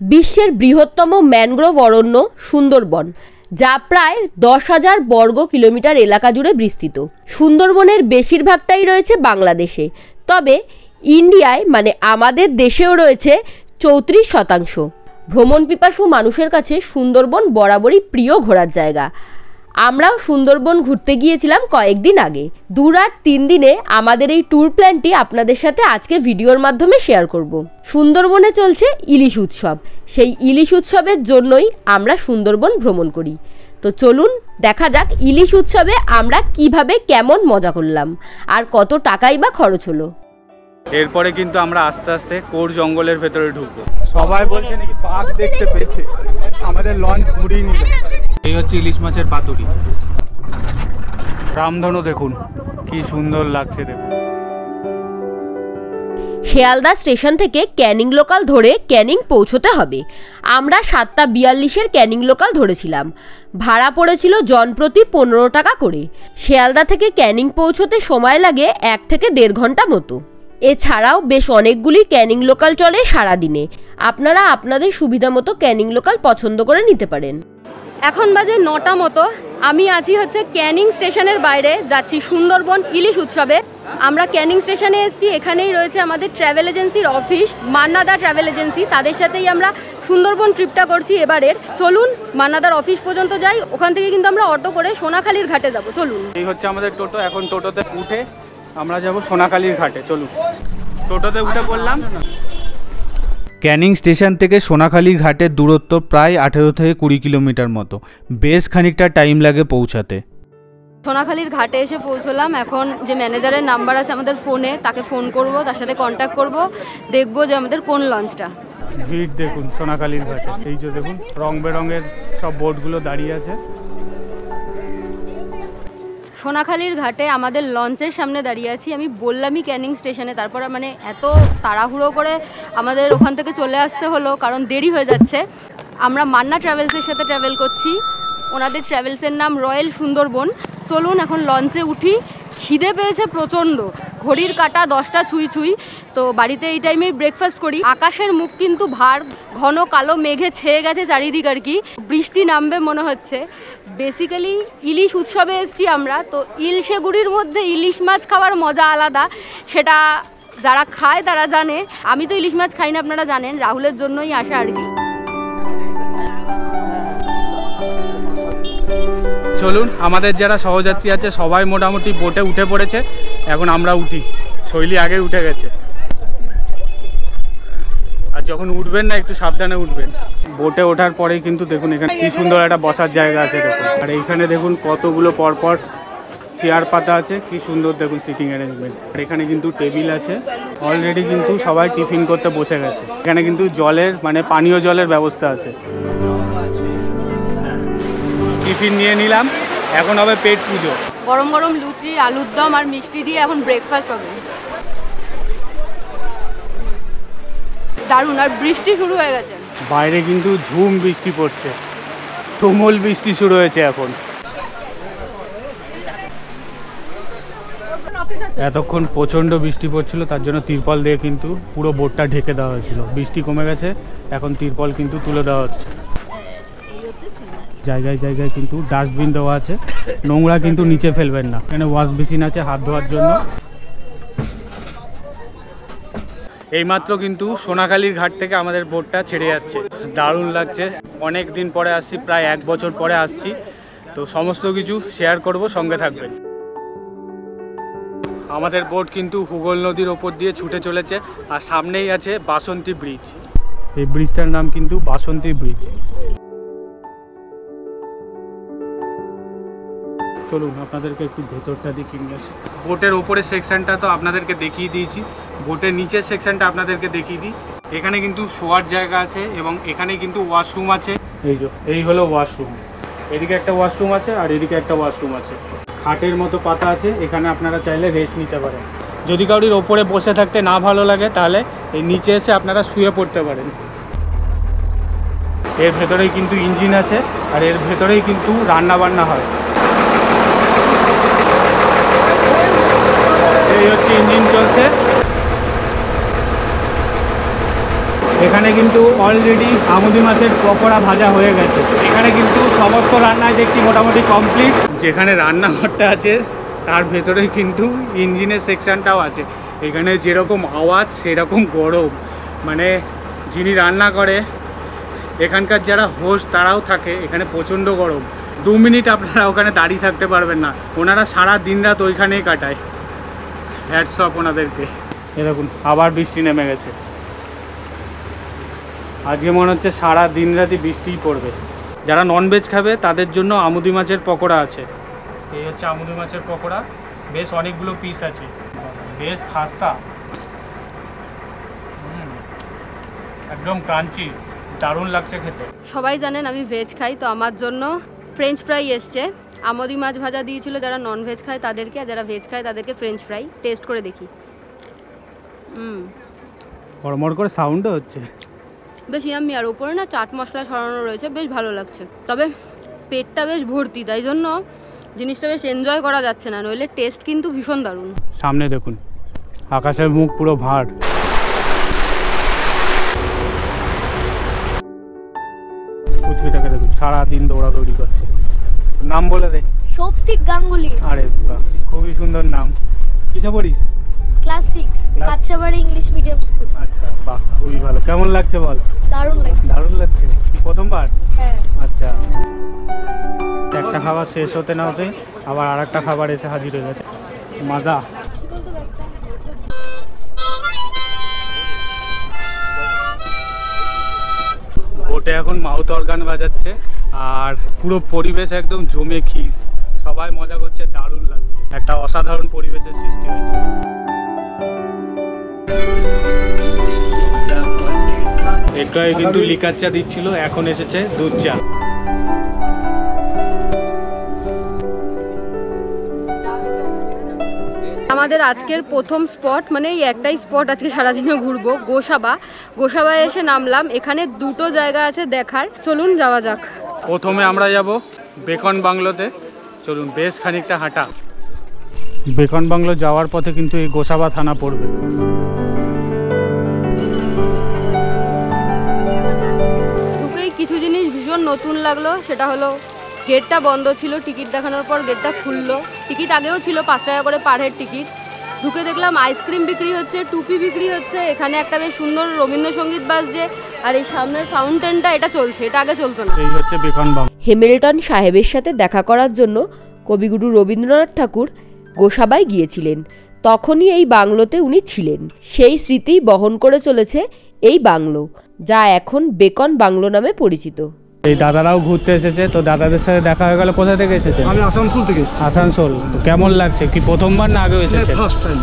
বিশ্বের বৃহত্তম ম্যানগ্রোভ অরণ্য সুন্দরবন, যা প্রায় 10,000 বর্গ কিলোমিটার এলাকা জুড়ে বিস্তৃত। সুন্দরবনের বেশিরভাগটাই রয়েছে বাংলাদেশে, তবে ইন্ডিয়ায় মানে আমাদের দেশেও রয়েছে 34%। ভ্রমণ পিপাসু মানুষের কাছে সুন্দরবন বরাবরই প্রিয় ঘোরার জায়গা। আমরাও সুন্দরবন ঘুরতে গিয়েছিলাম কয়েকদিন আগে। 2 রাত 3 দিনে আমাদের এই ট্যুর প্ল্যানটি আপনাদের সাথে আজকে ভিডিওর মাধ্যমে শেয়ার করব। সুন্দরবনে চলছে ইলিশ উৎসব, সেই ইলিশ উৎসবের জন্যই আমরা সুন্দরবন ভ্রমণ করি। তো চলুন দেখা যাক ইলিশ উৎসবে আমরা কিভাবে কেমন মজা করলাম আর কত টাকাই বা খরচ হলো। এরপরে কিন্তু আমরা আস্তে আস্তে কোর জঙ্গলের ভেতরে ঢুকবো। সবাই বলছে নাকি বাঘ দেখতে পেয়েছে, আমাদের লঞ্চ ঘুরিয়ে নিল। এই হচ্ছে ইলিশ মাছের পাতুরি। রামধনু দেখুন কি সুন্দর লাগছে, দেখুন। শিয়ালদা স্টেশন থেকে ক্যানিং লোকাল ধরে ক্যানিং পৌঁছতে হবে। আমরা 7:42-এর ক্যানিং লোকাল ধরেছিলাম। ভাড়া পড়েছিল জনপ্রতি 15 টাকা করে। শিয়ালদা থেকে ক্যানিং পৌঁছতে সময় লাগে 1 থেকে 1.5 ঘন্টা মতো। এছাড়াও বেশ অনেকগুলি ক্যানিং লোকাল চলে সারাদিনে। আপনারা আপনাদের সুবিধা মতো ক্যানিং লোকাল পছন্দ করে নিতে পারেন। এখন বাজে 9টা মতো। আমি আছি হচ্ছে ক্যানিং স্টেশনের বাইরে, যাচ্ছি সুন্দরবন ইলিশ উৎসবে। আমরা ক্যানিং স্টেশনে এসেছি, এখানেই রয়েছে আমাদের ট্রাভেল এজেন্সির অফিস, মান্নাদা ট্রাভেল এজেন্সি। তাদের সাথেই আমরা সুন্দরবন ট্রিপটা করছি এবারের। চলুন মান্নাদার অফিস পর্যন্ত যাই, ওখান থেকে কিন্তু আমরা অটো করে সোনাখালীর ঘাটে যাব। চলুন, এই হচ্ছে আমাদের টোটো। এখন টোটোতে উঠে আমরা যাব সোনাখালীর ঘাটে। চলুন, টোটোতে উঠে পড়লাম। ক্যানিং স্টেশন থেকে সোনাখালীর ঘাটের দূরত্ব প্রায় 18 থেকে 20 কিলোমিটার মতো। বেশ খানিকটা টাইম লাগে পৌঁছাতে। সোনাখালীর ঘাটে এসে পৌঁছলাম। এখন যে ম্যানেজারের নাম্বার আছে আমাদের ফোনে, তাকে ফোন করব, তার সাথে কন্ট্যাক্ট করব, দেখব যে আমাদের কোন লঞ্চটা। ভিড় দেখুন সোনাখালীর ঘাটে, এই যে দেখুন রং বেরঙের সব বোটগুলো দাঁড়িয়ে আছে। সোনাখালীর ঘাটে আমাদের লঞ্চের সামনে দাঁড়িয়ে আছি। আমি বললামই ক্যানিং স্টেশনে, তারপর মানে এত তাড়াহুড়ো করে আমাদের ওখান থেকে চলে আসতে হলো কারণ দেরি হয়ে যাচ্ছে। আমরা মান্না ট্রাভেলসের সাথে ট্রাভেল করছি, ওনাদের ট্রাভেলসের নাম রয়্যাল সুন্দরবন। চলুন এখন লঞ্চে উঠি। খিদে পেয়েছে প্রচণ্ড, ঘড়ির কাঁটা 10টা ছুঁই ছুঁই। তো বাড়িতে এই টাইমেই ব্রেকফাস্ট করি। আকাশের মুখ কিন্তু ভার, ঘন কালো মেঘে ছেয়ে গেছে চারিদিক, আর কি বৃষ্টি নামবে মনে হচ্ছে। বেসিক্যালি ইলিশ উৎসবে এসেছি আমরা, তো ইলশে গুড়ির মধ্যে ইলিশ মাছ খাওয়ার মজা আলাদা, সেটা যারা খায় তারা জানে। আমি তো ইলিশ মাছ খাই না, আপনারা জানেন, রাহুলের জন্যই আসা আর কি। চলুন, আমাদের যারা সহযাত্রী আছে সবাই মোটামুটি বোটে উঠে পড়েছে। এখন আমরা উঠি, শৈলী আগে উঠে গেছে। আর যখন উঠবেন না একটু সাবধানে উঠবেন। বোটে ওঠার পরেই কিন্তু দেখুন এখানে কি সুন্দর একটা বসার জায়গা আছে দেখুন। আর এইখানে দেখুন কতগুলো পরপর চেয়ার পাতা আছে, কি সুন্দর দেখুন সিটিং অ্যারেঞ্জমেন্ট। আর এখানে কিন্তু টেবিল আছে, অলরেডি কিন্তু সবাই টিফিন করতে বসে গেছে। এখানে কিন্তু জলের মানে পানীয় জলের ব্যবস্থা আছে। টিফিন নিয়ে নিলাম, এখন হবে পেট পুজো। গরম গরম লুচি, আলুর দম আর মিষ্টি দিয়ে এখন ব্রেকফাস্ট হবে। দারুণ। আর বৃষ্টি শুরু হয়ে গেছে, বাইরে কিন্তু ঝুম বৃষ্টি পড়ছে, তুমুল বৃষ্টি শুরু হয়েছে এখন। এতক্ষণ প্রচণ্ড বৃষ্টি পড়ছিল, তার জন্য তিরপল দিয়ে কিন্তু পুরো বোটটা ঢেকে দেওয়া হয়েছিল। বৃষ্টি কমে গেছে, এখন তিরপল কিন্তু তুলে দেওয়া হচ্ছে। জায়গায় জায়গায় কিন্তু ডাস্টবিন দেওয়া আছে, নোংরা কিন্তু নিচে ফেলবেন না। এখানে ওয়াশ বেসিন আছে হাত ধোয়ার জন্য। এইমাত্র কিন্তু সোনাখালীর ঘাট থেকে আমাদের বোটটা ছেড়ে যাচ্ছে। দারুণ লাগছে, অনেক দিন পরে আসছি, প্রায় 1 বছর পরে আসছি। তো সমস্ত কিছু শেয়ার করব, সঙ্গে থাকবেন। আমাদের বোট কিন্তু হুগল নদীর ওপর দিয়ে ছুটে চলেছে, আর সামনেই আছে বাসন্তী ব্রিজ। এই ব্রিজটার নাম কিন্তু বাসন্তী ব্রিজ। চলুন আপনাদেরকে একটু ভেতরটা দেখিয়ে নিয়ে আসি। বোটের ওপরের সেকশনটা তো আপনাদেরকে দেখিয়ে দিয়েছি, বোটের নিচের সেকশনটা আপনাদেরকে দেখিয়ে দিই। এখানে কিন্তু শোয়ার জায়গা আছে এবং এখানে কিন্তু ওয়াশরুম আছে। এই হলো ওয়াশরুম, এদিকে একটা ওয়াশরুম আছে আর এদিকে একটা ওয়াশরুম আছে। খাটের মতো পাতা আছে, এখানে আপনারা চাইলে রেস্ট নিতে পারেন। যদি কাউরির ওপরে বসে থাকতে না ভালো লাগে তাহলে এই নিচে এসে আপনারা শুয়ে পড়তে পারেন। এর ভেতরেই কিন্তু ইঞ্জিন আছে আর এর ভেতরেই কিন্তু রান্না বান্না হয়। এই হচ্ছে ইঞ্জিন চলছে। এখানে কিন্তু অলরেডি আমুদি মাছের পকোড়া ভাজা হয়ে গেছে। এখানে কিন্তু সমস্ত রান্নায় দেখছি মোটামুটি কমপ্লিট। যেখানে রান্নাঘরটা আছে তার ভেতরেই কিন্তু ইঞ্জিনের সেকশনটাও আছে। এখানে যেরকম আওয়াজ সেরকম গরম, মানে যিনি রান্না করে এখানকার যারা হোস্ট তারাও থাকে, এখানে প্রচণ্ড গরম। 2 মিনিট আপনারা ওখানে দাঁড়িয়ে থাকতে পারবেন না, ওনারা সারা দিন রাত ওইখানেই কাটায়। হ্যাটস অফ ওনাদেরকে। এ দেখুন আবার বৃষ্টি নেমে গেছে। আজকে মনে হচ্ছে সারা দিন রাতই বৃষ্টিই পড়বে। যারা ননভেজ খাবে তাদের জন্য আমুদি মাছের পকোড়া আছে। এই হচ্ছে আমুদি মাছের পকোড়া, বেশ অনেকগুলো পিস আছে, বেশ খাস্তা, একদম ক্রাঞ্চি, দারুণ লাগছে খেতে। সবাই জানেন আমি ভেজ খাই, তো আমার জন্য ফ্রেঞ্চ ফ্রাই এসছে। আমুদি মাছ ভাজা দিয়েছিল যারা ননভেজ খায় তাদেরকে, আর যারা ভেজ খায় তাদেরকে ফ্রেঞ্চ ফ্রাই। টেস্ট করে দেখি। কড়মড় করে সাউন্ডও হচ্ছে, বেশ ইয়াম্মি। আর উপরে না চাট মশলা ছড়ানো রয়েছে, বেশ ভালো লাগছে। তবে পেটটা বেশ ভর্তি, তাই জন্য জিনিসটা বেশ এনজয় করা যাচ্ছে না, নইলে টেস্ট কিন্তু ভীষণ দারুণ। সামনে দেখুন আকাশের মুখ পুরো ভাঁড়। কুচকিটাকে দেখুন সারাদিন দৌড়াদৌড়ি করছে। নাম বলে দে। সৌপ্তিক গাঙ্গুলি। আরে বাহ, খুবই সুন্দর নাম। কিসে পড়িস? ক্লাস 6, বাচ্চাবাড়ি ইংলিশ মিডিয়াম স্কুল। আচ্ছা বাহ, খুবই ভালো। কেমন লাগছে বল? দারুণ লাগছে। দারুণ লাগছে। কি প্রথমবার? হ্যাঁ। আচ্ছা, একটা খাবার শেষ হতে না হতে আবার আর একটা খাবার এসে হাজির হয়ে গেছে। মজা। বোটে এখন মাউথ অর্গান বাজাচ্ছে আর পুরো পরিবেশ একদম জমে ক্ষীর, সবাই মজা করছে, দারুণ লাগছে। একটা অসাধারণ পরিবেশের সৃষ্টি হয়েছে। একটু আগে কিন্তু লিকার চা দিচ্ছিল, এখন এসেছে দুধ চা। আমাদের আজকের প্রথম স্পট, মানে এই একটাই স্পট আজকে সারাদিনে ঘুরবো, গোসাবা। গোসাবায় এসে নামলাম। এখানে দুটো জায়গা আছে দেখার, চলুন যাওয়া যাক। প্রথমে আমরা যাব বেকন বাংলোতে, চলুন। বেশ খানিকটা হাঁটা। বেকন বাংলো যাওয়ার পথে কিন্তু এই গোসাবা থানা পড়বে। ঢুকেই কিছু জিনিস ভীষণ নতুন লাগলো, সেটা হলো গেটটা বন্ধ ছিল, টিকিট দেখানোর পর গেটটা খুললো। টিকিট আগেও ছিল 5 টাকা করে পার হেড টিকিট। ঢুকে দেখলাম আইসক্রিম বিক্রি হচ্ছে, টুপি বিক্রি হচ্ছে, এখানে একটা বেশ সুন্দর রবীন্দ্রসঙ্গীত বাজছে, আর এই সামনের ফাউন্টেনটা এটা চলছে, এটা আগে চলতো না। এই হচ্ছে বেকন বাংলো। হ্যামিল্টন সাহেবের সাথে দেখা করার জন্য কবিগুরু রবীন্দ্রনাথ ঠাকুর গোসাবায় গিয়েছিলেন, তখনই এই বাংলোতে উনি ছিলেন। সেই স্মৃতি বহন করে চলেছে এই বাংলো, যা এখন বেকন বাংলো নামে পরিচিত। এই দাদারাও ঘুরতে এসেছে, তো দাদাদের সাথে দেখা হয়ে গেল। কোথা থেকে এসেছে? আমি আসানসোল থেকে এসেছি। আসানসোল। তো কেমন লাগছে? কি প্রথমবার না আগেও এসেছে?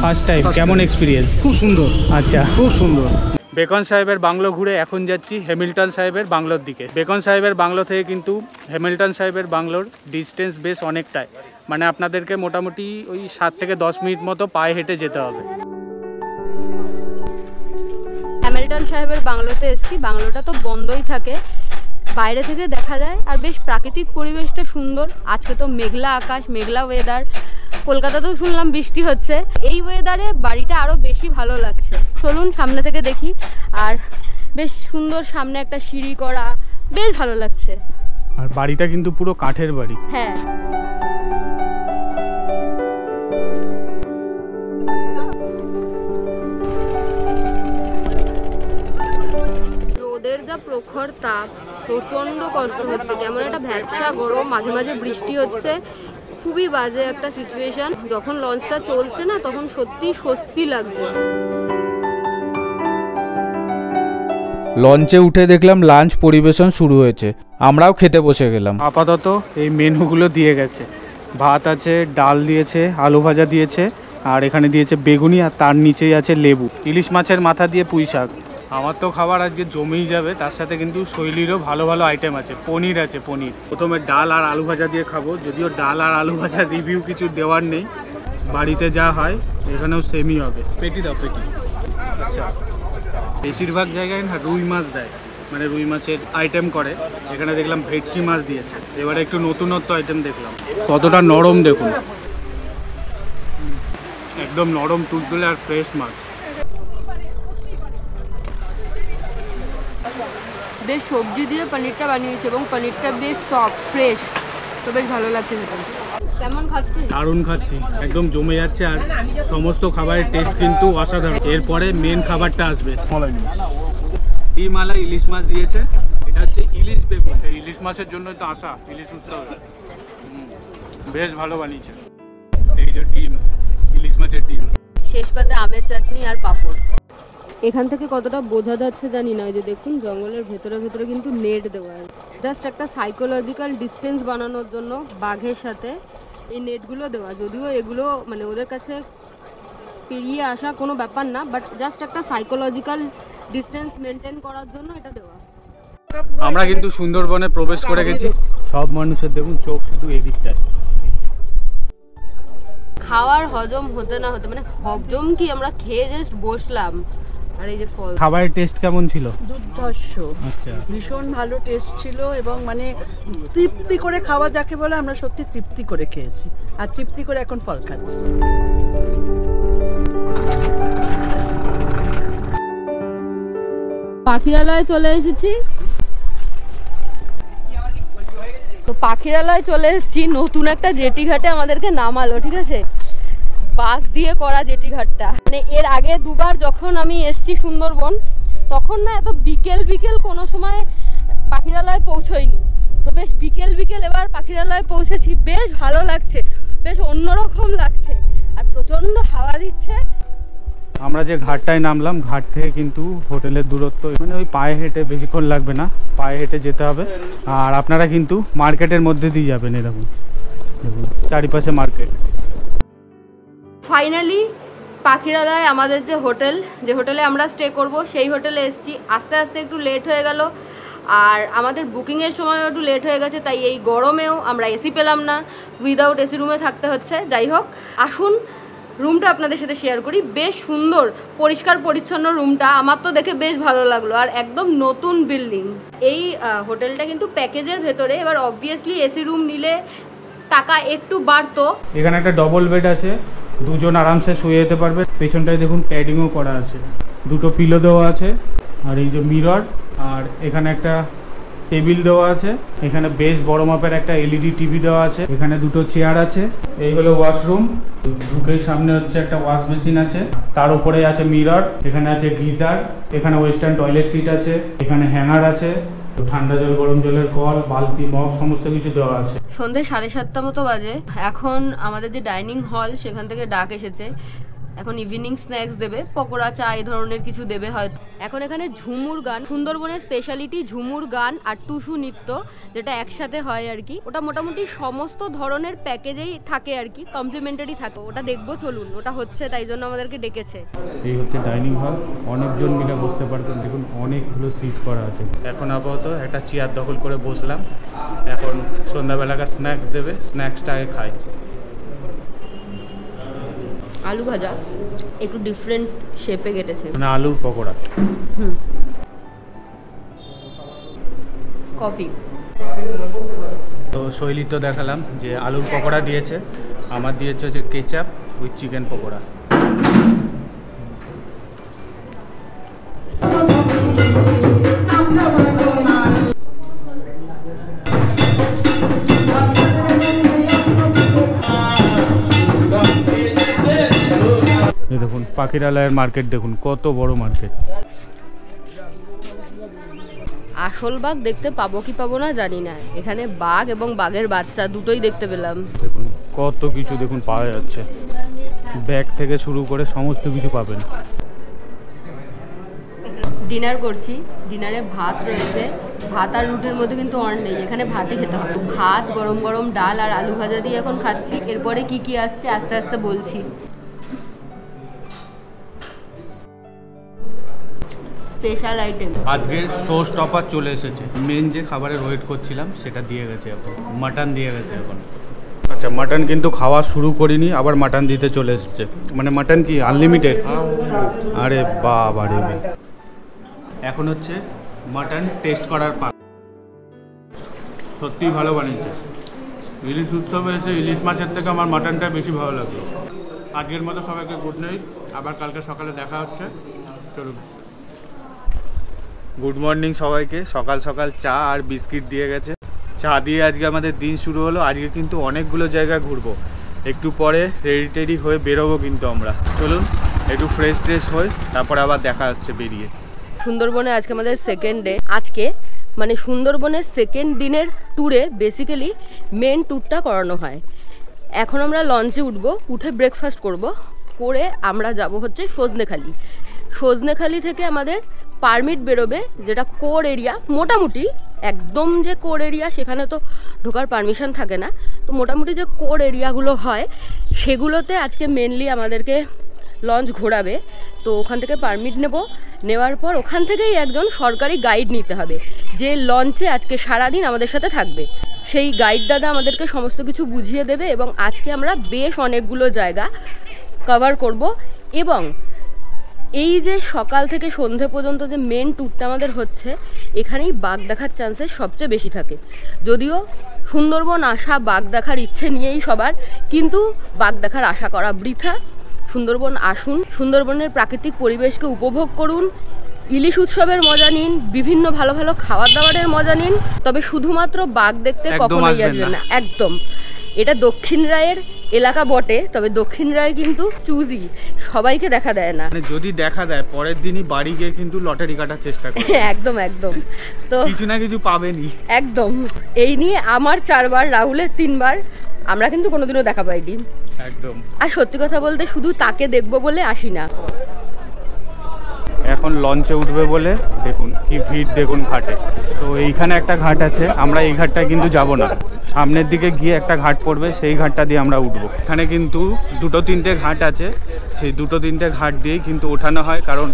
First time. কেমন এক্সপিরিয়েন্স? খুব সুন্দর। আচ্ছা, খুব সুন্দর। বেকন সাহেবের বাংলো ঘুরে এখন যাচ্ছি হ্যামিল্টন সাহেবের বাংলোর দিকে। বেকন সাহেবের বাংলো থেকে কিন্তু হ্যামিল্টন সাহেবের বাংলোর ডিস্টেন্স বেশ অনেকটাই, মানে আপনাদেরকে মোটামুটি ওই 7 থেকে 10 মিনিট মতো পায়ে হেঁটে যেতে হবে। হ্যামিল্টন সাহেবের বাংলোতে এসেছি। বাংলোটা তো বন্ধই থাকে, বাইরে থেকে দেখা যায়, আর বেশ প্রাকৃতিক পরিবেশটা সুন্দর। আজকে তো মেঘলা আকাশ, মেঘলা ওয়েদার। কলকাতাতেও শুনলাম বৃষ্টি হচ্ছে। এই ওয়েদারে বাড়িটা আরও বেশি ভালো লাগছে। চলুন সামনে থেকে দেখি। আর বেশ সুন্দর, সামনে একটা সিঁড়ি করা, বেশ ভালো লাগছে। আর বাড়িটা কিন্তু পুরো কাঠের বাড়ি। হ্যাঁ, রোদের যা প্রখর তাপ, প্রচন্ড কষ্ট হচ্ছে। কেমন একটা ভ্যাপসা গরম, মাঝে মাঝে বৃষ্টি হচ্ছে, খুবই বাজে একটা সিচুয়েশন। যখন লঞ্চটা চলছে না, তখন সত্যি স্বস্তি লাগছে। লঞ্চে উঠে দেখলাম লাঞ্চ পরিবেশন শুরু হয়েছে, আমরাও খেতে বসে গেলাম। আপাতত এই মেনুগুলো দিয়ে গেছে। ভাত আছে, ডাল দিয়েছে, আলু ভাজা দিয়েছে, আর এখানে দিয়েছে বেগুনি, আর তার নিচেই আছে লেবু, ইলিশ মাছের মাথা দিয়ে পুঁই শাক। আমার তো খাবার আজকে জমেই যাবে। তার সাথে কিন্তু শৈলীরও ভালো ভালো আইটেম আছে। পনির আছে, পনির। প্রথমে ডাল আর আলু ভাজা দিয়ে খাবো, যদিও ডাল আর আলু ভাজার রিভিউ কিছু দেওয়ার নেই, বাড়িতে যা হয় এখানেও সেমই হবে। পেটি দাও, পেটি। আচ্ছা, বেশিরভাগ জায়গায় না রুই মাছ দেয়, মানে রুই মাছের আইটেম করে। এখানে দেখলাম ভেটকি মাছ দিয়েছে। এবারে একটু নতুনত্ব আইটেম দেখলাম। কতটা নরম দেখুন, একদম নরম তুলতুলে আর ফ্রেশ মাছ। বেশ সবজি দিয়ে পনিরটা বানিয়েছে এবং পনিরটা বেশ সফট ফ্রেশ, তো বেশ ভালো লাগছে খেতে। কেমন খাচ্ছিস? দারুণ খাচ্ছি, একদম জমে যাচ্ছে। আর সমস্ত খাবারের টেস্ট কিন্তু অসাধারণ। এরপরে মেন খাবারটা আসবে, ডিম আলা ইলিশ মাছ দিয়েছে। এটা হচ্ছে ইলিশ বেগুন, এই ইলিশ মাছের জন্য তো আসা ইলিশ উৎসবে। বেশ ভালো বানিয়েছে। এই যে ডিম, ইলিশ মাছের ডিম, শেষ পাতে আমের চাটনি আর পাঁপড়। এখান থেকে কতটা বোঝা যাচ্ছে জানি না, ওই যে দেখুন জঙ্গলের ভেতরে ভেতরে কিন্তু নেট দেওয়া আছে। জাস্ট একটা সাইকোলজিক্যাল ডিস্টেন্স বানানোর জন্য বাঘের সাথে এই নেটগুলো দেওয়া। যদিও এগুলো মানে ওদের কাছে পেরিয়ে আসা কোনো ব্যাপার না, বাট জাস্ট একটা সাইকোলজিক্যাল ডিস্টেন্স মেনটেন করার জন্য এটা দেওয়া। আমরা কিন্তু সুন্দরবনে প্রবেশ করে গেছি। সব মানুষের দেখুন চোখ শুধু এদিকটায়। খাওয়ার হজম হতে না হতে মানে হজম কি, আমরা খেয়ে জাস্ট বসলাম আর এই যে ফল। খাবারের টেস্ট কেমন ছিল? দুর্ধর্ষ, আচ্ছা, ভীষণ ভালো টেস্ট ছিল এবং মানে তৃপ্তি করে খাওয়া যাকে বলে, আমরা সত্যি তৃপ্তি করে খেয়েছি আর তৃপ্তি করে এখন ফল খাচ্ছি। পাখিরালয়ে চলে এসেছি। তো পাখিরালয়ে চলে এসেছি, নতুন একটা জেটি ঘাটে আমাদেরকে নামালো, ঠিক আছে, বাস দিয়ে করা জেটি ঘাটটা। মানে এর আগে দুবার যখন আমি এসছি সুন্দরবন, তখন না এত বিকেল বিকেল কোনো সময় পাখিরালয়ে পৌঁছইনি। তো বেশ বিকেল বিকেল এবার পাখিরালয়ে পৌঁছেছি, বেশ ভালো লাগছে, বেশ অন্যরকম লাগছে আর প্রচণ্ড হাওয়া দিচ্ছে। আমরা যে ঘাটটায় নামলাম, ঘাট থেকে কিন্তু হোটেলের দূরত্ব মানে ওই পায়ে হেঁটে বেশিক্ষণ লাগবে না, পায়ে হেঁটে যেতে হবে। আর আপনারা কিন্তু মার্কেটের মধ্যে দিয়ে যাবেন, এরকম দেখুন চারিপাশে মার্কেট। ফাইনালি পাখিরালয় আমাদের যে হোটেলে আমরা স্টে করব সেই হোটেলে এসেছি। আস্তে আস্তে একটু লেট হয়ে গেল আর আমাদের বুকিংয়ের সময়ও একটু লেট হয়ে গেছে, তাই এই গরমেও আমরা এসি পেলাম না, উইদাউট এসি রুমে থাকতে হচ্ছে। যাই হোক, আসুন রুমটা আপনাদের সাথে শেয়ার করি। বেশ সুন্দর পরিষ্কার পরিচ্ছন্ন রুমটা, আমার তো দেখে বেশ ভালো লাগলো। আর একদম নতুন বিল্ডিং। এই হোটেলটা কিন্তু প্যাকেজের ভেতরে, এবার অবভিয়াসলি এসি রুম নিলে টাকা একটু বাড়তো। এখানে একটা ডবল বেড আছে, দুজন আরামসে শুয়ে যেতে পারবে। পেছনটায় দেখুন প্যাডিংও করা আছে, দুটো পিলো দেওয়া আছে আর এই যে মিরর, আর এখানে একটা টেবিল দেওয়া আছে। এখানে বেশ বড় মাপের একটা এলইডি টিভি দেওয়া আছে। এখানে দুটো চেয়ার আছে। এই হলো ওয়াশরুম, ঢুকেই সামনে হচ্ছে একটা ওয়াশ বেসিন আছে, তার উপরে আছে মিরর, এখানে আছে গিজার, এখানে ওয়েস্টার্ন টয়লেট সিট আছে, এখানে হ্যাঙ্গার আছে, ঠান্ডা জল গরম জলের কল, বালতি, মগ সমস্ত কিছু দেওয়া আছে। সন্ধ্যে 7:30 মতো বাজে। এখন আমাদের যে ডাইনিং হল সেখান থেকে ডাক এসেছে, এখন ইভিনিং স্ন্যাক্স দেবে, পকোড়া, চা এই ধরনের কিছু দেবে হয়তো। এখন এখানে ঝুমুর গান, সুন্দরবনের স্পেশালিটি ঝুমুর গান আর টুসু নৃত্য, যেটা একসাথে হয় আর কি। ওটা মোটামুটি সমস্ত ধরনের প্যাকেজেই থাকে আর কি, কমপ্লিমেন্টারি থাকে। ওটা দেখবো, চলুন, ওটা হচ্ছে, তাই জন্য আমাদেরকে ডেকেছে। এই হচ্ছে ডাইনিং হল, অনেকজন মিলে বসতে পারবেন। দেখুন অনেকগুলো সিট করা আছে। এখন আপাতত একটা চেয়ার দখল করে বসলাম। এখন সন্ধ্যাবেলাকার স্ন্যাক্স দেবে, স্ন্যাক্সটা আগে খাই। আলু ভাজা একটু ডিফারেন্ট শেপে কেটেছে, মানে আলুর পকোড়া, কফি। তো শৈলী তো দেখালাম যে আলুর পকোড়া দিয়েছে, আমার দিয়েছে হচ্ছে কেচাপ উইথ চিকেন পকোড়া। দেখুন পাখিরালয়ের মার্কেট, দেখুন কত বড় মার্কেট। আসল বাঘ দেখতে পাবো কি পাবো না জানি না, এখানে বাঘ এবং বাঘের বাচ্চা দুটোই দেখতে পেলাম। দেখুন কত কিছু দেখুন পাওয়া যাচ্ছে, ব্যাগ থেকে শুরু করে সমস্ত কিছু পাবেন। ডিনার করছি, ডিনারে ভাত রয়েছে, ভাত আর রুটির মধ্যে কিন্তু অন নেই, এখানে ভাতই খেতে হবে। ভাত, গরম গরম ডাল আর আলু ভাজা দিয়ে এখন খাচ্ছি। এরপরে কি কি আসছে আস্তে আস্তে বলছি। স্পেশাল আইটেম আজকে শো স্টপার চলে এসেছে। মেন যে খাবারের ওয়েট করছিলাম সেটা দিয়ে গেছে, এখন মাটন দিয়ে গেছে এখন। আচ্ছা, মাটন কিন্তু খাওয়া শুরু করিনি, আবার মাটন দিতে চলে এসেছে। মানে মাটন কি আনলিমিটেড? আরে বাবা রে, এখন হচ্ছে মাটন টেস্ট করার পালা। সত্যিই ভালো বানিয়েছে। ইলিশ উৎসবে এসে ইলিশ মাছের থেকে আমার মাটনটা বেশি ভালো লাগলো। আজকের মতো সবাইকে গুড নাইট, আবার কালকে সকালে দেখা হচ্ছে। চলুন। গুড মর্নিং সবাইকে। সকাল সকাল চা আর বিস্কিট দিয়ে গেছে। চা দিয়ে আজকে আমাদের দিন শুরু হলো। আজকে কিন্তু অনেকগুলো জায়গায় ঘুরবো। একটু পরে রেডি টেডি হয়ে বেরোবো কিন্তু আমরা। চলুন একটু ফ্রেশ ট্রেশ হয়ে তারপরে আবার দেখা হচ্ছে বেরিয়ে। সুন্দরবনে আজকে আমাদের সেকেন্ড ডে। আজকে মানে সুন্দরবনের সেকেন্ড দিনের ট্যুরে বেসিক্যালি মেন ট্যুরটা করানো হয়। এখন আমরা লঞ্চে উঠবো, উঠে ব্রেকফাস্ট করব, করে আমরা যাব হচ্ছে সজনেখালি। সজনেখালি থেকে আমাদের পারমিট বেরোবে, যেটা কোর এরিয়া। মোটামুটি একদম যে কোর এরিয়া সেখানে তো ঢোকার পারমিশন থাকে না, তো মোটামুটি যে কোর এরিয়াগুলো হয় সেগুলোতে আজকে মেনলি আমাদেরকে লঞ্চ ঘোরাবে। তো ওখান থেকে পারমিট নেওয়ার পর ওখান থেকেই একজন সরকারি গাইড নিতে হবে, যে লঞ্চে আজকে সারাদিন আমাদের সাথে থাকবে। সেই গাইড দাদা আমাদেরকে সমস্ত কিছু বুঝিয়ে দেবে এবং আজকে আমরা বেশ অনেকগুলো জায়গা কভার করব। এবং এই যে সকাল থেকে সন্ধে পর্যন্ত যে মেন ট্যুরটা আমাদের হচ্ছে, এখানেই বাঘ দেখার চান্সেস সবচেয়ে বেশি থাকে। যদিও সুন্দরবন আসা বাঘ দেখার ইচ্ছে নিয়েই সবার, কিন্তু বাঘ দেখার আশা করা বৃথা। সুন্দরবন আসুন, সুন্দরবনের প্রাকৃতিক পরিবেশকে উপভোগ করুন, ইলিশ উৎসবের মজা নিন, বিভিন্ন ভালো ভালো খাবার দাবারের মজা নিন। তবে শুধুমাত্র বাঘ দেখতে কখনোই আসবেন না, একদম। এটা দক্ষিণ রায়ের এলাকা বটে, তবে দক্ষিণ রায় কিন্তু চুজি, সবাইকে দেখা দেয় না। মানে যদি দেখা দেয় পরের দিনই বাড়ি গিয়ে কিন্তু লটারি কাটার চেষ্টা করে। একদম একদম। তো কিছু না কিছু পাবেনি একদম। এই নিয়ে আমার 4 বার, রাহুলের 3 বার, আমরা কিন্তু কোনোদিনও দেখা পাইনি একদম। আর সত্যি কথা বলতে শুধু তাকে দেখবো বলে আসি না। এখন লঞ্চে উঠবে বলে দেখুন কি ভিড়, দেখুন ঘাটে। তো এইখানে একটা ঘাট আছে, আমরা এই ঘাটটায় কিন্তু যাব না। সামনের দিকে গিয়ে একটা ঘাট পড়বে, সেই ঘাটটা দিয়ে আমরা উঠবো। এখানে কিন্তু 2-3টে ঘাট আছে, সেই 2-3টে ঘাট দিয়েই কিন্তু ওঠানো হয়। কারণ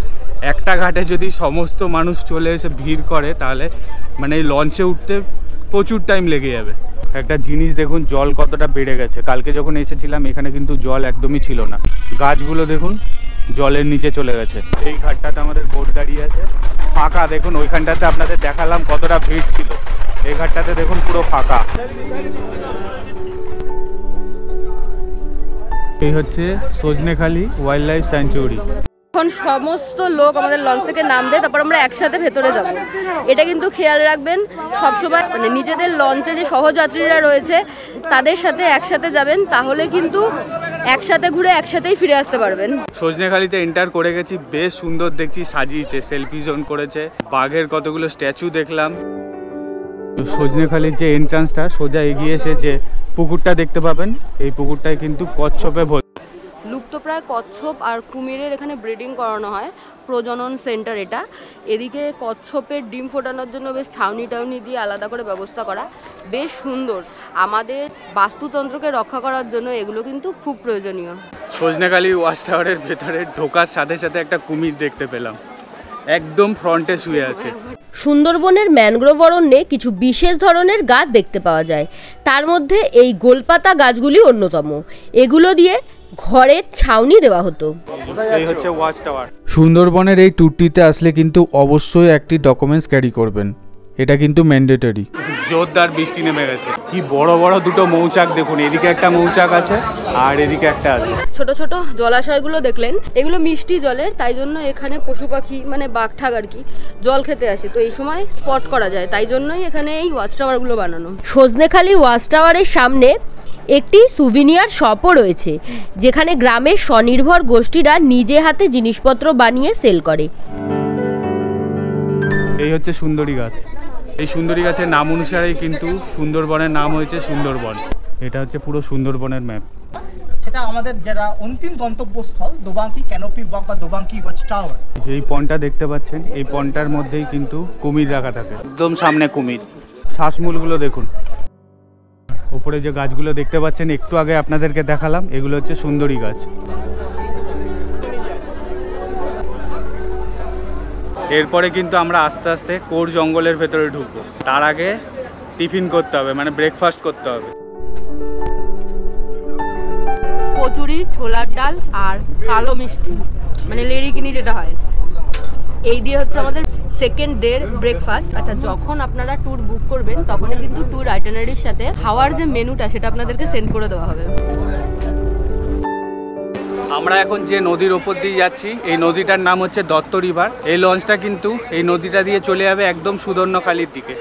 একটা ঘাটে যদি সমস্ত মানুষ চলে এসে ভিড় করে, তাহলে মানে এই লঞ্চে উঠতে প্রচুর টাইম লেগে যাবে। একটা জিনিস দেখুন, জল কতটা বেড়ে গেছে। কালকে যখন এসেছিলাম এখানে কিন্তু জল একদমই ছিল না। গাছগুলো দেখুন জলের নিচে চলে গেছে। এই ঘাটটাতে আমাদের বোট দাঁড়িয়ে আছে, ফাঁকা। দেখুন ওইখানটাতে আপনাদের দেখালাম কতটা ভিড় ছিল, এই ঘাটটাতে দেখুন পুরো ফাঁকা। এই হচ্ছে সজনেখালি ওয়াইল্ড লাইফ স্যাংচুয়ারি। এখন সমস্ত লোক আমাদের লঞ্চ থেকে নামবে, তারপর আমরা একসাথে ভেতরে যাব। এটা কিন্তু খেয়াল রাখবেন সবসময়, মানে নিজেদের লঞ্চে যে সহযাত্রীরা রয়েছে তাদের সাথে একসাথে যাবেন, তাহলে কিন্তু একসাথে ঘুরে একসাথেই ফিরে আসতে পারবেন। সজনেখালিতে এন্টার করে গেছি, বেশ সুন্দর দেখছি সাজিয়েছে, সেলফি জোন করেছে, বাঘের কতগুলো স্ট্যাচু দেখলাম। সজনেখালির যে এন্ট্রান্সটা, সোজা এগিয়ে এসে যে পুকুরটা দেখতে পাবেন, এই পুকুরটায় কিন্তু কচ্ছপে ভর্তি। লুপ্তপ্রায় কচ্ছপ আর কুমিরের এখানে ব্রিডিং করানো হয়, প্রজনন সেন্টার এটা। এদিকে কচ্ছপের ডিম ফোটানোর জন্য বেশ ছাউনি টাউনি দিয়ে আলাদা করে ব্যবস্থা করা, বেশ সুন্দর। আমাদের বাস্তুতন্ত্রকে রক্ষা করার জন্য এগুলো কিন্তু খুব প্রয়োজনীয়। সজনেখালি ওয়াচ টাওয়ারের ভেতরে ঢোকার সাথে সাথে একটা কুমির দেখতে পেলাম, একদম ফ্রন্টে শুয়ে আছে। সুন্দরবনের ম্যানগ্রোভ অরণ্যে কিছু বিশেষ ধরনের গাছ দেখতে পাওয়া যায়, তার মধ্যে এই গোলপাতা গাছগুলি অন্যতম। এগুলো দিয়ে ঘরের ছাউনি দেওয়া হতো। এই হচ্ছে ওয়াচ টাওয়ার। সুন্দরবনের এই ট্যুরটিতে আসলে কিন্তু অবশ্যই একটি ডকুমেন্টস ক্যারি করবেন, এটা কিন্তু ম্যান্ডেটরি। জোরদার বৃষ্টি নেমে গেছে। কি বড় বড় দুটো মৌচাক দেখুন, এদিকে একটা মৌচাক আছে আর এদিকে একটা আছে। ছোট ছোট জলাশয়গুলো দেখলেন, এগুলো মিষ্টি জলের, তাই জন্য এখানে পশু পাখি মানে বাঘ ঠাক আর কি জল খেতে আসে, তো এই সময় স্পট করা যায়, তাই জন্যই এখানে এই ওয়াচ টাওয়ারগুলো বানানো। সজনেখালি ওয়াচ টাওয়ারের সামনে একটি সুভিনিয়ার শপও রয়েছে, যেখানে গ্রামের স্বনির্ভর গোষ্ঠীরা নিজে হাতে জিনিসপত্র বানিয়ে সেল করে। এই হচ্ছে সুন্দরী গাছ। এই সুন্দরী গাছের নাম অনুসারেই কিন্তু সুন্দরবনের নাম হয়েছে সুন্দরবন। এটা হচ্ছে পুরো সুন্দরবনের ম্যাপ। সেটা আমাদের যারা অন্তিম গন্তব্যস্থল দোবাঙ্কি ক্যানোপি ওয়াক বা দোবাঙ্কি ওয়াচ টাওয়ার। এই পনটা দেখতে পাচ্ছেন, এই পনটার মধ্যেই কিন্তু কুমির রাখা থাকে, একদম সামনে কুমির। শ্বাসমূলগুলো দেখুন, উপরে যে গাছগুলো দেখতে পাচ্ছেন একটু আগে আপনাদেরকে দেখালাম, এগুলো হচ্ছে সুন্দরী গাছ। এরপরে কিন্তু আমরা আস্তে আস্তে কোর জঙ্গলের ভেতরে ঢুকবো। তার আগে টিফিন করতে হবে, মানে ব্রেকফাস্ট করতে হবে। কচুরি, ছোলার ডাল আর কালো মিষ্টি, মানে লেরিকিনি যেটা হয়, এই দিয়ে হচ্ছে আমাদের সেকেন্ড ডের ব্রেকফাস্ট। আচ্ছা, যখন আপনারা ট্যুর বুক করবেন তখনই কিন্তু ট্যুর আইটিনারির সাথে খাওয়ার যে মেনুটা সেটা আপনাদেরকে সেন্ড করে দেওয়া হবে। আমরা এখন যে নদীর ওপর দিয়ে যাচ্ছি এই নদীটার নাম হচ্ছে দত্ত রিভার। এই লঞ্চটা কিন্তু এই নদীটা দিয়ে চলে যাবে একদম সুদর্ণখালির দিকে।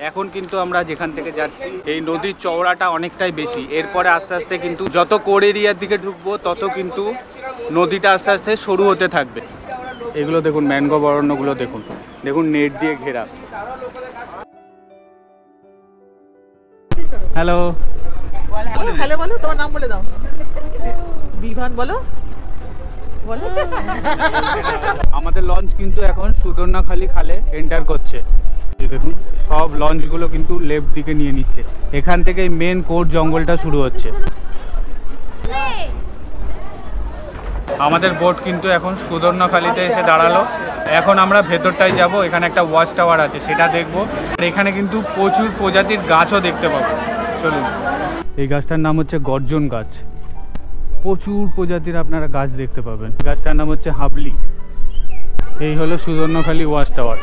এখন কিন্তু আমরা যেখান থেকে যাচ্ছি এই নদীর চওড়াটা অনেকটাই বেশি। এরপরে আস্তে আস্তে কিন্তু যত কোর এরিয়ার দিকে ঢুকবো তত কিন্তু নদীটা আস্তে আস্তে সরু হতে থাকবে। এগুলো দেখুন, ম্যানগ্রোভ অরণ্যগুলো দেখুন, দেখুন নেট দিয়ে ঘেরা। হ্যালো হ্যালো বলো, তোমার নাম বলে দাও। বিভান বলো বলো। আমাদের লঞ্চ কিন্তু এখন সুদর্ণখালি খালে এন্টার করছে। দেখুন সব লঞ্চগুলো কিন্তু লেফট দিকে নিয়ে নিচ্ছে। এখান থেকে মেন কোর জঙ্গলটা শুরু হচ্ছে। আমাদের বোট কিন্তু এখন সুদর্ণখালিতে এসে দাঁড়ালো। এখন আমরা ভেতরটায় যাব। এখানে একটা ওয়াচ টাওয়ার আছে, সেটা দেখব। আর এখানে কিন্তু প্রচুর প্রজাতির গাছও দেখতে পাবো। চলুন। এই গাছটার নাম হচ্ছে গর্জন গাছ। প্রচুর প্রজাতির আপনারা গাছ দেখতে পাবেন। গাছটার নাম হচ্ছে হাবলি। এই হলো সুদর্ণখালি ওয়াচ টাওয়ার।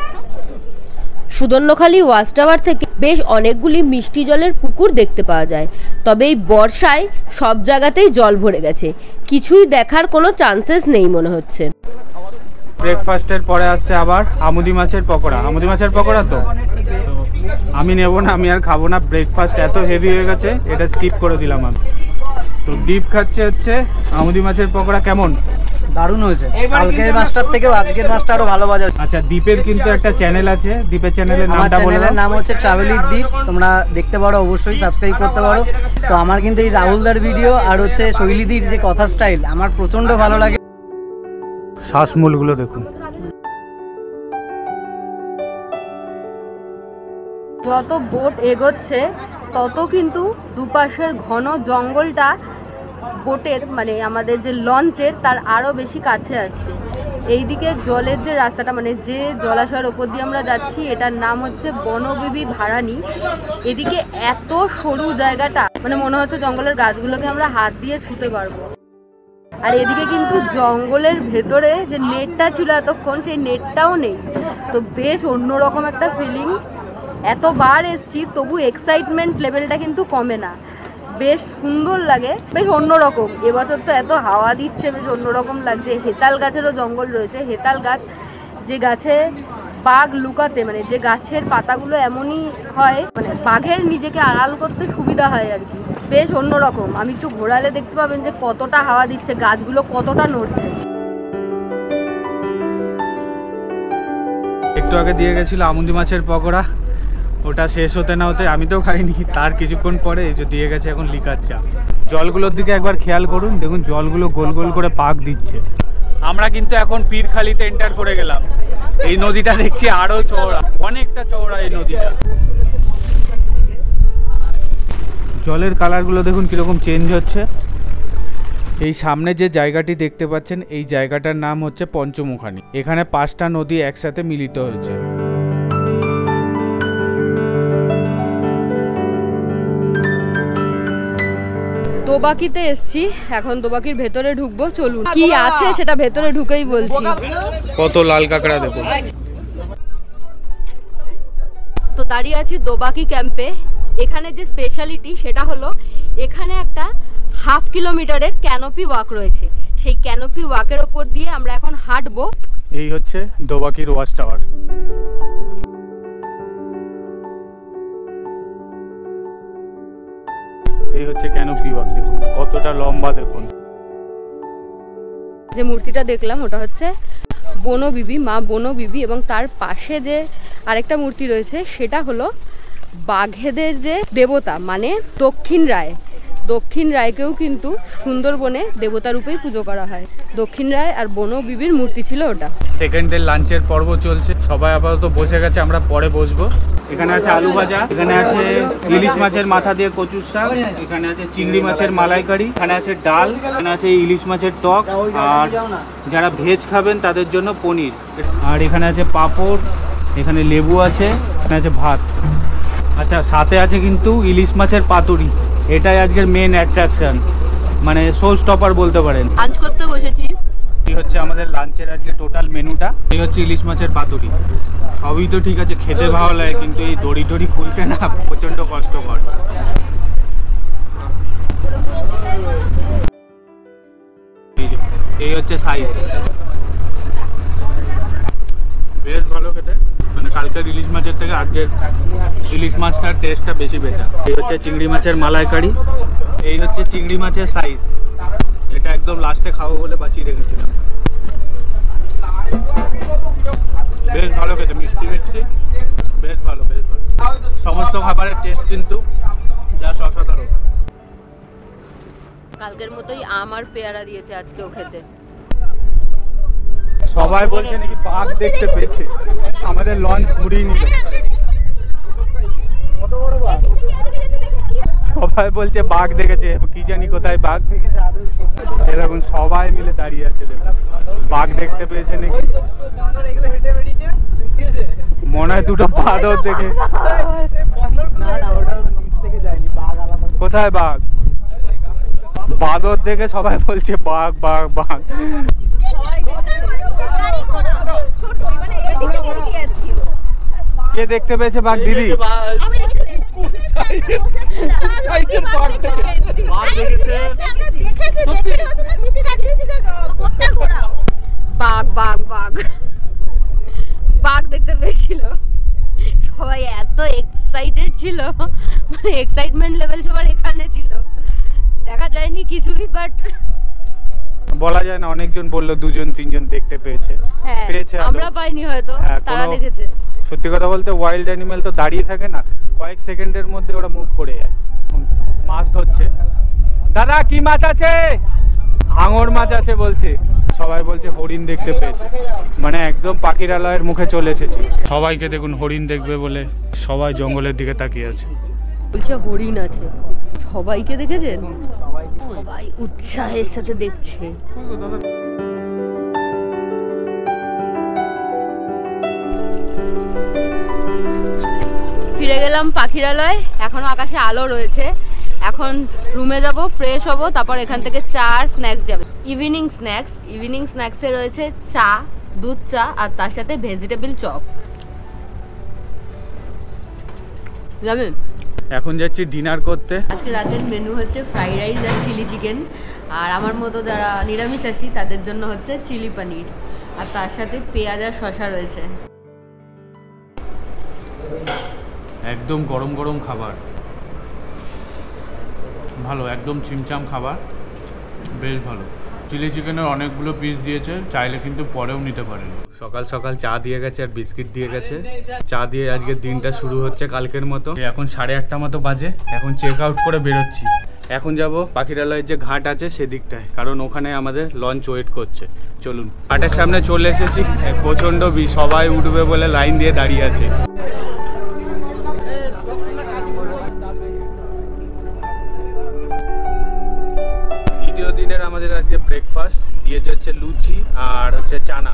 সুদর্ণখালি ওয়াচ টাওয়ার থেকে বেশ অনেকগুলি মিষ্টি জলের পুকুর দেখতে পাওয়া যায়। তবে এই বর্ষায় সব জায়গাতেই জল ভরে গেছে, কিছুই দেখার কোনো চান্সেস নেই মনে হচ্ছে। ব্রেকফাস্টের পরে আসছে আবার আমুদি মাছের পকোড়া। আমুদি মাছের পকোড়া তো আমি নেব না, আমি আর খাবো না। ব্রেকফাস্ট এত হেভি হয়ে গেছে, এটা স্কিপ করে দিলাম আমি। তো ডিপ খাচ্ছে হচ্ছে আমুদি মাছের পকোড়া। কেমন? দারুণ হয়েছে। কালকের মাছটার থেকেও আজকের মাছটা আরো ভালো বাজার। আচ্ছা, দ্বীপের কিন্তু একটা চ্যানেল আছে। দ্বীপের চ্যানেলের আমার নামটা বলে চ্যানেলের নাম হচ্ছে ট্রাভেলিং দ্বীপ। তোমরা দেখতে পারো, অবশ্যই সাবস্ক্রাইব করতে পারো। তো আমার কিন্তু এই রাহুলদার ভিডিও আর হচ্ছে শৈলীদির যে কথা স্টাইল আমার প্রচন্ড ভালো লাগে। শ্বাসমূলগুলো দেখুন। যত বোট এগোচ্ছে তত কিন্তু দুপাশের ঘন জঙ্গলটা বোটের মানে আমাদের যে লঞ্চের তার আরও বেশি কাছে আসছে। এইদিকে জলের যে রাস্তাটা মানে যে জলাশয়ের ওপর দিয়ে আমরা যাচ্ছি এটার নাম হচ্ছে বনবিবি ভাড়ানি। এদিকে এত সরু জায়গাটা মানে মনে হচ্ছে জঙ্গলের গাছগুলোকে আমরা হাত দিয়ে ছুঁতে পারবো। আর এদিকে কিন্তু জঙ্গলের ভেতরে যে নেটটা ছিল এতক্ষণ সেই নেটটাও নেই। তো বেশ অন্যরকম একটা ফিলিং। এতবার এসছি তবু এক্সাইটমেন্ট লেভেলটা কিন্তু কমে না। বেশ সুন্দর লাগে, বেশ অন্যরকম। এবছর তো এত হাওয়া দিচ্ছে, বেশ অন্যরকম লাগছে। হেতাল গাছেরও জঙ্গল রয়েছে। হেতাল গাছ, যে গাছে বাঘ লুকাতে মানে যে গাছের পাতাগুলো এমনই হয় মানে বাঘের নিজেকে আড়াল করতে সুবিধা হয় আর কি। বেশ অন্যরকম। আমি একটু ঘোরালে দেখতে পাবেন যে কতটা হাওয়া দিচ্ছে, গাছগুলো কতটা নড়ছে। একটু আগে দিয়ে গেছিল আমুদি মাছের পকোড়া, ওটা শেষ হতে না হতে আমি তো খাইনি। তার কিছুক্ষণ পরে এই যে দিয়ে গেছে এখন লিকার চা। জলগুলোর দিকে একবার খেয়াল করুন, দেখুন জলগুলো গোল গোল করে পাক দিচ্ছে। আমরা কিন্তু এখন পীরখালিতে এন্টার করে গেলাম। এই নদীটা দেখছি আরো চওড়া, অনেকটা চওড়া এই নদীটা। জলের কালারগুলো দেখুন কিরকম চেঞ্জ হচ্ছে। এই সামনে যে জায়গাটি দেখতে পাচ্ছেন এই জায়গাটার নাম হচ্ছে পঞ্চমুখানি। এখানে 5টা নদী একসাথে মিলিত হয়েছে। দোবাকিতে এসছি, এখন দোবাকির ভেতরে ঢুকবো। চলুন, কি আছে সেটা ভেতরে ঢুকেই বলছি। কত লাল কাঁকড়া দেখুন। তো দাঁড়িয়ে আছি দোবাকি ক্যাম্পে। এখানে যে স্পেশালিটি সেটা হলো এখানে একটা 1/2 কিলোমিটারের ক্যানোপি ওয়াক রয়েছে। সেই ক্যানোপি ওয়াকের ওপর দিয়ে আমরা এখন হাঁটবো। এই হচ্ছে দোবাকির ওয়াচ টাওয়ার। এই হচ্ছে ক্যানোপি ওয়াক, দেখুন কতটা লম্বা। দেখুন যে মূর্তিটা দেখলাম ওটা হচ্ছে বনবিবি, মা বনবিবি, এবং তার পাশে যে আরেকটা মূর্তি রয়েছে সেটা হলো বাঘেদের যে দেবতা মানে দক্ষিণ রায়। দক্ষিণ রায়কেও কিন্তু সুন্দরবনে দেবতা রূপেই পুজো করা হয়। দক্ষিণ রায় আর বনবিবির মূর্তি ছিল ওটা। সেকেন্ডের লাঞ্চের পর্ব চলছে, সবাই আপাতত বসে গেছে, আমরা পরে বসবো। এখানে আছে আলু ভাজা, এখানে আছে ইলিশ মাছের মাথা দিয়ে কচুর শাক, এখানে আছে চিংড়ি মাছের মালাইকারি, এখানে আছে ডাল, এখানে আছে ইলিশ মাছের টক, আর যারা ভেজ খাবেন তাদের জন্য পনির, আর এখানে আছে পাঁপড়, এখানে লেবু আছে, এখানে আছে ভাত। আচ্ছা, সাথে আছে কিন্তু ইলিশ মাছের পাতুরি। এটাই আজকের মেন অ্যাট্রাকশন, মানে শো স্টপার বলতে পারেন। লাঞ্চ করতে বসেছি। এই হচ্ছে আমাদের লাঞ্চের আজকে টোটাল মেনুটা। এই হচ্ছে ইলিশ মাছের পাতুরি। সবই তো ঠিক আছে, খেতে ভালো লাগে, কিন্তু এই দড়ি টড়ি খুলতে না প্রচণ্ড কষ্টকর। এই হচ্ছে সাইজ, বেশ ভালো খেতে। মানে কালকের ইলিশ মাছের থেকে আজকের ইলিশ মাছটার টেস্টটা বেশি বেটার। এই হচ্ছে চিংড়ি মাছের মালাইকারি, এই হচ্ছে চিংড়ি মাছের সাইজ। এটা একদম লাস্টে খাবো বলে বাঁচিয়ে রেখেছিলাম। বেশ ভালো খেতে, মিষ্টি মিষ্টি, বেশ ভালো বেশ ভালো। সমস্ত খাবারের টেস্ট কিন্তু যা অসাধারণ। কালকের মতোই আম আর পেয়ারা দিয়েছে আজকেও খেতে। সবাই বলছে নাকি বাঘ দেখতে পেয়েছে, আমাদের লঞ্চ ঘুরিয়ে নিল। সবাই বলছে বাঘ দেখেছে, কি জানি কোথায় বাঘ। এরকম সবাই মিলে দাঁড়িয়ে আছে, বাঘ দেখতে পেয়েছে নাকি। মনে হয় দুটো বাঁদর দেখে। কোথায় বাঘ? বাঁদর দেখে সবাই বলছে বাঘ বাঘ বাঘ। কে দেখতে পেয়েছে বাঘ? দিদি বাঘ বাঘ বাঘ বাঘ দেখতে পেয়েছিল। সবাই এত এক্সাইটেড ছিল, মানে এক্সাইটমেন্ট লেভেল সবার এখানে ছিল। দেখা যায়নি কিছুই, বাট বলা যায় না, অনেকজন বললো 2-3জন দেখতে পেয়েছে। হ্যাঁ, পেয়েছে আমরা পাইনি হয়তো, হ্যাঁ, তারা কোনো- দেখেছে। সত্যি কথা বলতে ওয়াইল্ড অ্যানিমেল তো দাঁড়িয়ে থাকে না, কয়েক সেকেন্ডের মধ্যে ওরা মুভ করে যায়। মাছ ধরছে। দাদা কি মাছ আছে? হাঙর মাছ আছে বলছে। সবাই বলছে হরিণ দেখতে পেয়েছে, মানে একদম পাখিরালয়ের মুখে চলে এসেছে। সবাইকে দেখুন হরিণ দেখবে বলে সবাই জঙ্গলের দিকে তাকিয়ে আছে। বলছে হরিণ আছে। সবাইকে দেখেছেন? সবাই উৎসাহের সাথে দেখছে। ফিরে গেলাম পাখিরালয়, এখনো আকাশে আলো রয়েছে। এখন রুমে যাব, ফ্রেশ হব, তারপর এখান থেকে চা আর স্ন্যাক্স যাবে। ইভিনিং স্ন্যাক্সে রয়েছে চা, দুধ চা, আর তার সাথে ভেজিটেবল চপ। যাবেন? এখন যাচ্ছি ডিনার করতে। আজকে রাতের মেনু হচ্ছে ফ্রাইড রাইস আর চিলি চিকেন, আর আমার মতো যারা নিরামিষাশী তাদের জন্য হচ্ছে চিলি পনির, আর তার সাথে পেঁয়াজ আর শসা রয়েছে। একদম গরম গরম খাবার, ভালো, একদম চিমচাম খাবার, বেশ ভালো। চিলি চিকেনের অনেকগুলো পিস দিয়েছে, চাইলে কিন্তু পরেও নিতে পারেন। সকাল সকাল চা দিয়ে গেছে আর বিস্কিট দিয়ে গেছে। চা দিয়ে আজকে দিনটা শুরু হচ্ছে কালকের মতো। এখন 8:30 মতো বাজে, এখন চেক আউট করে বেরোচ্ছি। এখন যাব পাখিরালয়ের যে ঘাট আছে সেদিকটায়, কারণ ওখানে আমাদের লঞ্চ ওয়েট করছে। চলুন, ঘাটের সামনে চলে এসেছি। প্রচণ্ড সবাই উঠবে বলে লাইন দিয়ে দাঁড়িয়ে আছে। দ্বিতীয় দিনের আমাদের আজকে ব্রেকফাস্ট দিয়েছে হচ্ছে লুচি আর হচ্ছে চানা,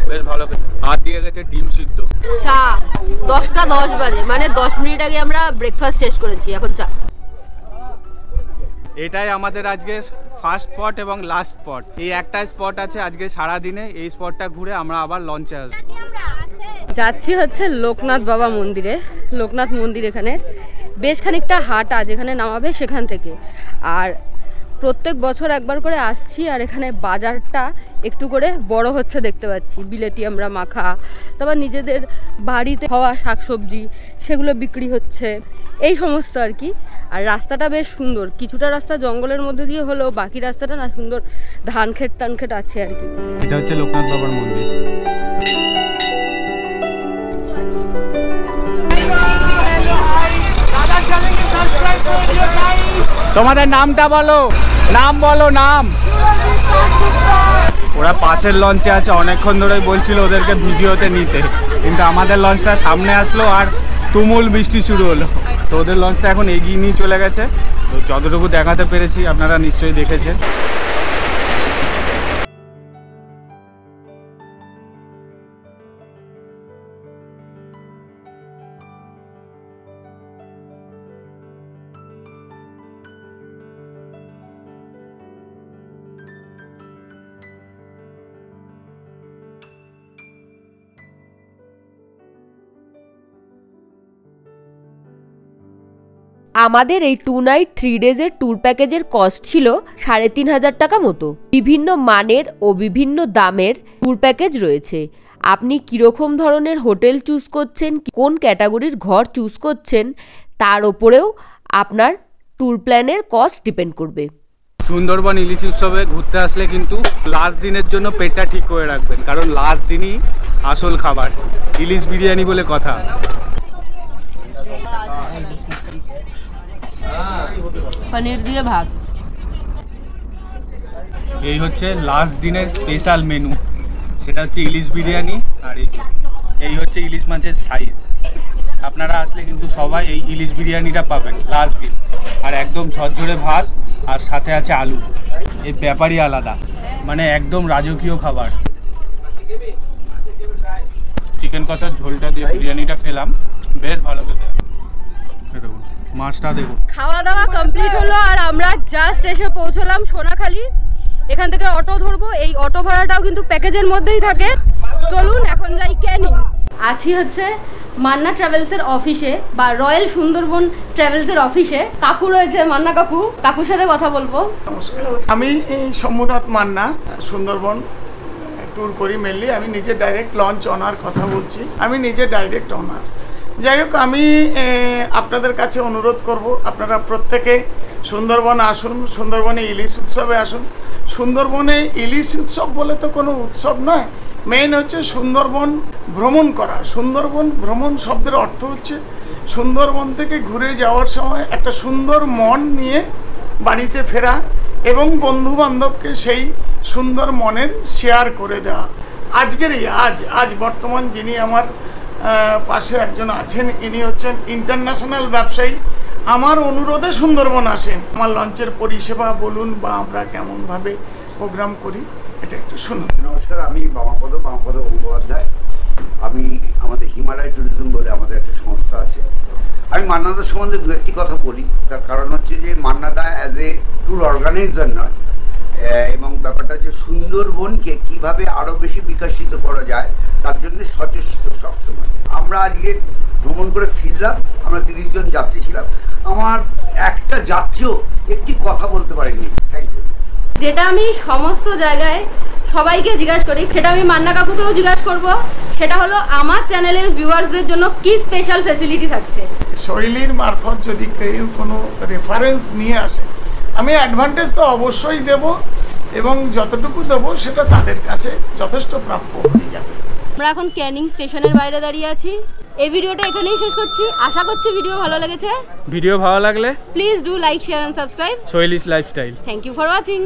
বেশ ভালো। আর দিয়ে গেছে ডিম সিদ্ধ। চা 10টা 10 বাজে, মানে 10 মিনিট আগে আমরা ব্রেকফাস্ট শেষ করেছি, এখন চা। এটাই আমাদের আজকের ফার্স্ট স্পট এবং লাস্ট স্পট। এই একটাই স্পট আছে আজকে সারা দিনে, এই স্পটটা ঘুরে আমরা আবার লঞ্চে আসবো। যাচ্ছি হচ্ছে লোকনাথ বাবা মন্দিরে। লোকনাথ মন্দির এখানে বেশ খানিকটা হাঁটা, যেখানে নামাবে সেখান থেকে। আর প্রত্যেক বছর একবার করে আসছি, আর এখানে বাজারটা একটু করে বড় হচ্ছে দেখতে পাচ্ছি। বিলেতি আমরা মাখা, তারপর নিজেদের বাড়িতে হওয়া শাকসবজি সেগুলো বিক্রি হচ্ছে, এই সমস্ত আর কি। আর রাস্তাটা বেশ সুন্দর, কিছুটা রাস্তা জঙ্গলের মধ্যে দিয়ে হলেও বাকি রাস্তাটা না সুন্দর, ধান ক্ষেত আছে আর কি। এটা হচ্ছে লোকনাথ বাবার মন্দির। তোমাদের নামটা বলো, নাম বলো, নাম। ওরা পাশের লঞ্চে আছে, অনেকক্ষণ ধরেই বলছিল ওদেরকে ভিডিওতে নিতে, কিন্তু আমাদের লঞ্চটা সামনে আসলো আর তুমুল বৃষ্টি শুরু হলো, তো ওদের লঞ্চটা এখন এগিয়ে নিয়ে চলে গেছে। তো যতটুকু দেখাতে পেরেছি আপনারা নিশ্চয়ই দেখেছেন। আমাদের এই 2 নাইট 3 ডেজের ট্যুর প্যাকেজের কস্ট ছিল 3,500 টাকা মতো। বিভিন্ন মানের ও বিভিন্ন দামের ট্যুর প্যাকেজ রয়েছে। আপনি কীরকম ধরনের হোটেল চুজ করছেন, কোন ক্যাটাগরির ঘর চুজ করছেন, তার ওপরেও আপনার ট্যুর প্ল্যানের কস্ট ডিপেন্ড করবে। সুন্দরবন ইলিশ উৎসবে ঘুরতে আসলে কিন্তু লাস্ট দিনের জন্য পেটটা ঠিক করে রাখবেন, কারণ লাস্ট দিনই আসল খাবার ইলিশ বিরিয়ানি বলে কথা। পনির দিয়ে ভাত, এই হচ্ছে লাস্ট দিনের স্পেশাল মেনু, সেটা হচ্ছে ইলিশ বিরিয়ানি। আর এই হচ্ছে ইলিশ মাছের সাইজ। আপনারা আসলে কিন্তু সবাই এই ইলিশ বিরিয়ানিটা পাবেন লাস্ট দিন। আর একদম ঝরঝরে ভাত, আর সাথে আছে আলু। এর ব্যাপারই আলাদা, মানে একদম রাজকীয় খাবার। চিকেন কষার ঝোলটা দিয়ে বিরিয়ানিটা খেলাম, বেশ ভালো খেতে। দেখুন মাছটা দেখুন। খাওয়া দাওয়া কমপ্লিট হলো আর আমরা জাস্ট এসে পৌঁছলাম সোনাখালি। এখান থেকে অটো ধরবো, এই অটো ভাড়াটাও কিন্তু প্যাকেজের মধ্যেই থাকে। চলুন এখন যাই ক্যানিং। আছি হচ্ছে মান্না ট্রাভেলসের অফিসে বা রয়্যাল সুন্দরবন ট্রাভেলসের অফিসে। কাকু রয়েছে, মান্না কাকু, কাকুর সাথে কথা বলবো। আমি শম্ভুনাথ মান্না, সুন্দরবন ট্যুর করি মেনলি। আমি নিজে ডাইরেক্ট লঞ্চ অনার কথা বলছি, আমি নিজে ডাইরেক্ট অনার। যাই হোক, আমি আপনাদের কাছে অনুরোধ করব, আপনারা প্রত্যেকে সুন্দরবন আসুন, সুন্দরবনে ইলিশ উৎসবে আসুন। সুন্দরবনে ইলিশ উৎসব বলে তো কোনো উৎসব নয়, মেইন হচ্ছে সুন্দরবন ভ্রমণ করা। সুন্দরবন ভ্রমণ শব্দের অর্থ হচ্ছে সুন্দরবন থেকে ঘুরে যাওয়ার সময় একটা সুন্দর মন নিয়ে বাড়িতে ফেরা এবং বন্ধু বান্ধবকে সেই সুন্দর মনের শেয়ার করে দেওয়া। আজকের এই আজ বর্তমান যিনি আমার পাশে একজন আছেন, ইনি হচ্ছেন ইন্টারন্যাশনাল ব্যবসায়ী। আমার অনুরোধে সুন্দরবন আসেন। আমার লঞ্চের পরিষেবা বলুন বা আমরা কেমনভাবে প্রোগ্রাম করি, এটা একটু শুনুন। নমস্কার, আমি বামাপদ গঙ্গোপাধ্যায়। আমি আমাদের হিমালয় ট্যুরিজম বলে আমাদের একটা সংস্থা আছে। আমি মান্নাদার সম্বন্ধে দু একটি কথা বলি। তার কারণ হচ্ছে যে মান্নাদা অ্যাজ এ ট্যুর অর্গানাইজার নয়, এবং ব্যাপারটা যে সুন্দরবনকে কিভাবে আরও বেশি বিকশিত করা যায় তার জন্য সচেষ্ট সবসময়। আমরা আজকে ভ্রমণ করে ফিরলাম, আমরা 30 জন যাত্রী ছিলাম। আমার একটা যাত্রীও একটি কথা বলতে পারেনি। Thank you. যেটা আমি সমস্ত জায়গায় সবাইকে জিজ্ঞাসা করি, সেটা আমি মান্না কাকুকেও জিজ্ঞাসা করব, সেটা হলো আমার চ্যানেলের ভিউয়ার্সদের জন্য কি স্পেশাল ফ্যাসিলিটি থাকছে। শৈলীর মারফত যদি কেউ কোনো রেফারেন্স নিয়ে আসে, আমি অ্যাডভান্টেজ তো অবশ্যই দেব, এবং যতটুকু দেবো সেটা তাদের কাছে যথেষ্ট প্রাপ্য হয়ে যাবে। আমরা এখন ক্যানিং স্টেশনের বাইরে দাঁড়িয়ে আছি। এই ভিডিওটা এখানেই শেষ করছি। আশা করছি ভিডিও ভালো লেগেছে। ভিডিও ভালো লাগলে please do like, share and subscribe Shoili's lifestyle. Thank you for watching.